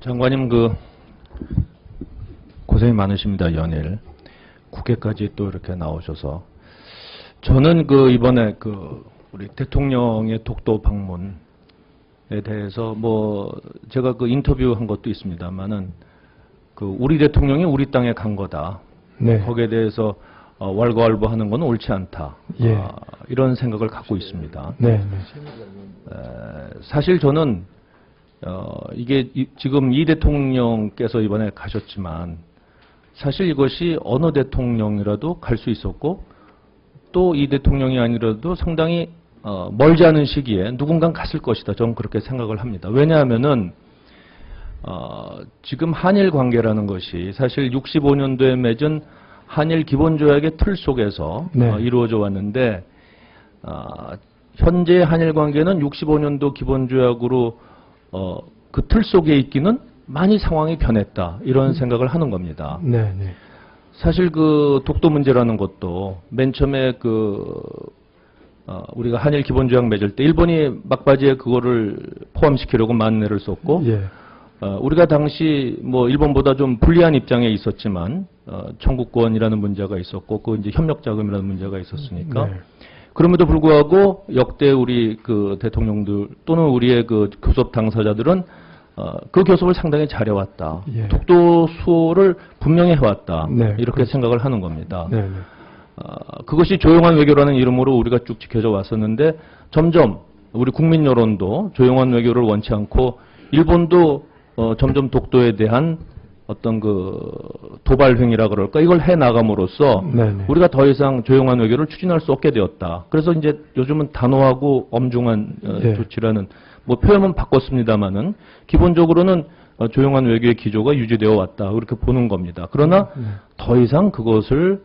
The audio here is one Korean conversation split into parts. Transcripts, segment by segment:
장관님 고생이 많으십니다. 연일 국회까지 또 이렇게 나오셔서 저는 이번에 우리 대통령의 독도 방문에 대해서 제가 인터뷰한 것도 있습니다만은 우리 대통령이 우리 땅에 간 거다. 네. 거기에 대해서 왈가왈부하는 건 옳지 않다. 예. 이런 생각을 갖고 있습니다. 네. 사실 저는 이게 지금 이 대통령께서 이번에 가셨지만 사실 이것이 어느 대통령이라도 갈 수 있었고 또 이 대통령이 아니라도 상당히 멀지 않은 시기에 누군가 갔을 것이다. 저는 그렇게 생각을 합니다. 왜냐하면은 지금 한일 관계라는 것이 사실 65년도에 맺은 한일 기본조약의 틀 속에서 네. 이루어져 왔는데 현재 한일 관계는 65년도 기본조약으로 그 틀 속에 있기는 많이 상황이 변했다. 이런 생각을 하는 겁니다. 네. 사실 독도 문제라는 것도 맨 처음에 우리가 한일 기본조약 맺을 때 일본이 막바지에 그거를 포함시키려고 만내를 썼고 예. 우리가 당시 일본보다 좀 불리한 입장에 있었지만 청구권이라는 문제가 있었고 이제 협력 자금이라는 문제가 있었으니까 네. 그럼에도 불구하고 역대 우리 대통령들 또는 우리의 교섭 당사자들은 그 교섭을 상당히 잘해왔다. 예. 독도 수호를 분명히 해왔다. 네, 이렇게 그렇죠. 생각을 하는 겁니다. 네. 그것이 조용한 외교라는 이름으로 우리가 쭉 지켜져 왔었는데 점점 우리 국민 여론도 조용한 외교를 원치 않고 일본도 점점 독도에 대한 어떤 도발 행위라 그럴까 이걸 해 나감으로써 네네. 우리가 더 이상 조용한 외교를 추진할 수 없게 되었다. 그래서 이제 요즘은 단호하고 엄중한 네. 조치라는 표현은 바꿨습니다만은 기본적으로는 조용한 외교의 기조가 유지되어 왔다. 그렇게 보는 겁니다. 그러나 더 이상 그것을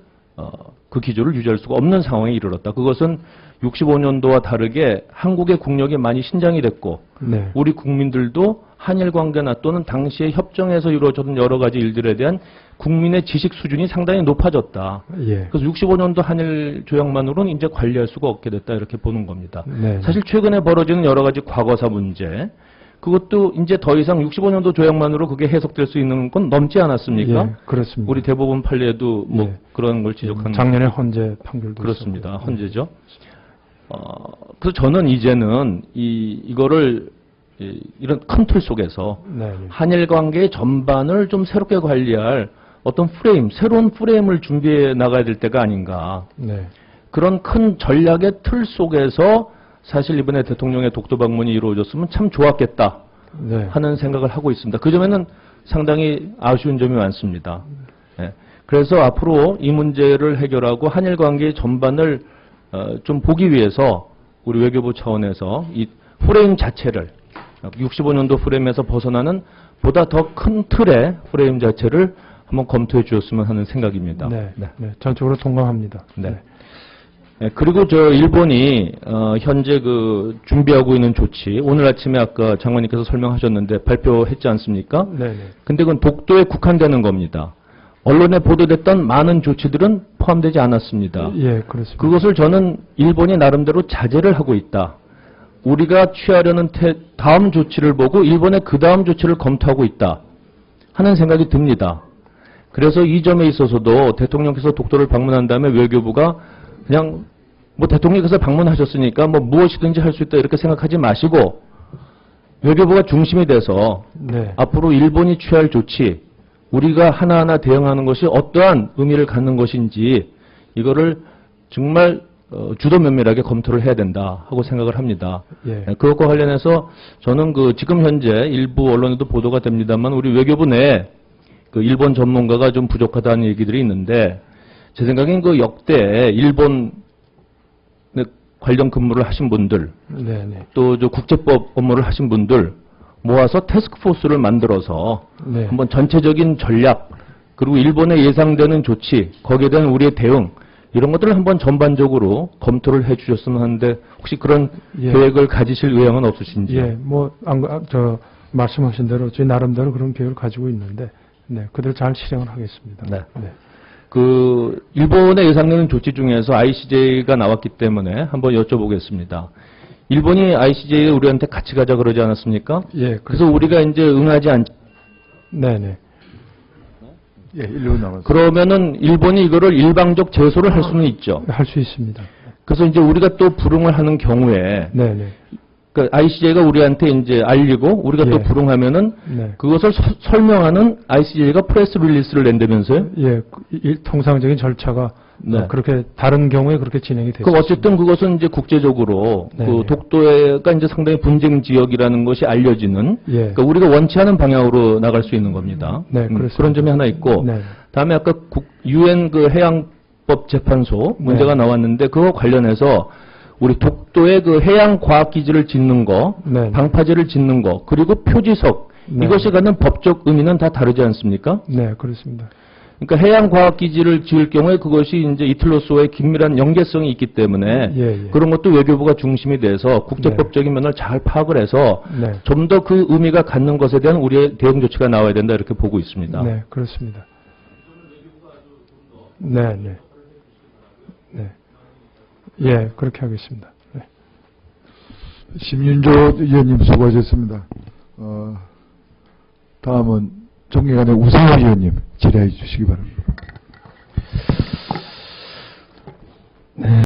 그 기조를 유지할 수가 없는 상황에 이르렀다. 그것은 65년도와 다르게 한국의 국력이 많이 신장이 됐고 네. 우리 국민들도 한일 관계나 또는 당시의 협정에서 이루어졌던 여러 가지 일들에 대한 국민의 지식 수준이 상당히 높아졌다. 예. 그래서 65년도 한일 조약만으로는 이제 관리할 수가 없게 됐다. 이렇게 보는 겁니다. 네. 사실 최근에 벌어지는 여러 가지 과거사 문제 그것도 이제 더 이상 65년도 조약만으로 그게 해석될 수 있는 건 넘지 않았습니까? 예, 그렇습니다. 우리 대법원 판례도 예. 그런 걸 지적한 작년에 헌재 판결도 그렇습니다. 있었고. 헌재죠. 그래서 저는 이제는 이거를 이런 큰 틀 속에서 네. 한일 관계의 전반을 좀 새롭게 관리할 어떤 새로운 프레임을 준비해 나가야 될 때가 아닌가. 네. 그런 큰 전략의 틀 속에서 사실 이번에 대통령의 독도 방문이 이루어졌으면 참 좋았겠다 네. 하는 생각을 하고 있습니다. 그 점에는 상당히 아쉬운 점이 많습니다. 네. 그래서 앞으로 이 문제를 해결하고 한일 관계의 전반을 좀 보기 위해서 우리 외교부 차원에서 이 프레임 자체를 65년도 프레임에서 벗어나는 보다 더 큰 틀의 프레임 자체를 한번 검토해 주셨으면 하는 생각입니다. 네. 전적으로 동감합니다. 네. 네, 그리고 일본이 현재 준비하고 있는 조치 오늘 아침에 아까 장관님께서 설명하셨는데 발표했지 않습니까? 네. 근데 그건 독도에 국한되는 겁니다. 언론에 보도됐던 많은 조치들은 포함되지 않았습니다. 예, 그렇습니다. 그것을 저는 일본이 나름대로 자제를 하고 있다. 우리가 취하려는 다음 조치를 보고 일본의 그 다음 조치를 검토하고 있다 하는 생각이 듭니다. 그래서 이 점에 있어서도 대통령께서 독도를 방문한 다음에 외교부가 그냥 대통령께서 방문하셨으니까 무엇이든지 할 수 있다 이렇게 생각하지 마시고 외교부가 중심이 돼서 네. 앞으로 일본이 취할 조치 우리가 하나하나 대응하는 것이 어떠한 의미를 갖는 것인지 이거를 정말 주도 면밀하게 검토를 해야 된다 하고 생각을 합니다. 예. 그것과 관련해서 저는 지금 현재 일부 언론에도 보도가 됩니다만 우리 외교부 내에 일본 전문가가 좀 부족하다는 얘기들이 있는데 제 생각엔 역대 일본 관련 근무를 하신 분들 네. 또 국제법 업무를 하신 분들 모아서 태스크포스를 만들어서 네. 한번 전체적인 전략 그리고 일본에 예상되는 조치 거기에 대한 우리의 대응 이런 것들을 한번 전반적으로 검토를 해 주셨으면 하는데 혹시 그런 예. 계획을 가지실 의향은 없으신지요? 예, 말씀하신 대로 저희 나름대로 그런 계획을 가지고 있는데, 네, 그대로 잘 실행을 하겠습니다. 네. 그 일본의 예상되는 조치 중에서 ICJ가 나왔기 때문에 한번 여쭤보겠습니다. 일본이 ICJ에 우리한테 같이 가자 그러지 않았습니까? 예, 그래서 우리가 이제 응하지 않. 네네. 예, 1분 남았습니다. 그러면은 일본이 이거를 일방적 제소를 할 수는 있죠. 할 수 있습니다. 그래서 이제 우리가 또 불응을 하는 경우에 네네. 그 ICJ가 우리한테 이제 알리고 우리가 또 예. 불응하면은 네. 그것을 설명하는 ICJ가 프레스 릴리스를 낸다면서요? 예, 통상적인 절차가 네. 그렇게 다른 경우에 그렇게 진행이 되죠. 그 어쨌든 그것은 이제 국제적으로 네. 그 독도가 이제 상당히 분쟁 지역이라는 것이 알려지는 예. 그러니까 우리가 원치 않은 방향으로 나갈 수 있는 겁니다. 네, 그렇습니다. 그런 점이 하나 있고 네. 다음에 아까 UN 그 해양법 재판소 문제가 네. 나왔는데 그거 관련해서 우리 독도의 그 해양 과학 기지를 짓는 거, 네. 방파제를 짓는 거, 그리고 표지석 네. 이것이 갖는 법적 의미는 다 다르지 않습니까? 네, 그렇습니다. 그러니까 해양 과학 기지를 지을 경우에 그것이 이제 이틀로서의 긴밀한 연계성이 있기 때문에 예, 예. 그런 것도 외교부가 중심이 돼서 국제법적인 면을 잘 파악을 해서 네. 좀 더 그 의미가 갖는 것에 대한 우리의 대응 조치가 나와야 된다 이렇게 보고 있습니다. 네, 그렇습니다. 네, 네. 네. 예, 그렇게 하겠습니다. 네. 심윤조 의원님 수고하셨습니다. 다음은 정의관의 우상호 의원님 질의해 주시기 바랍니다.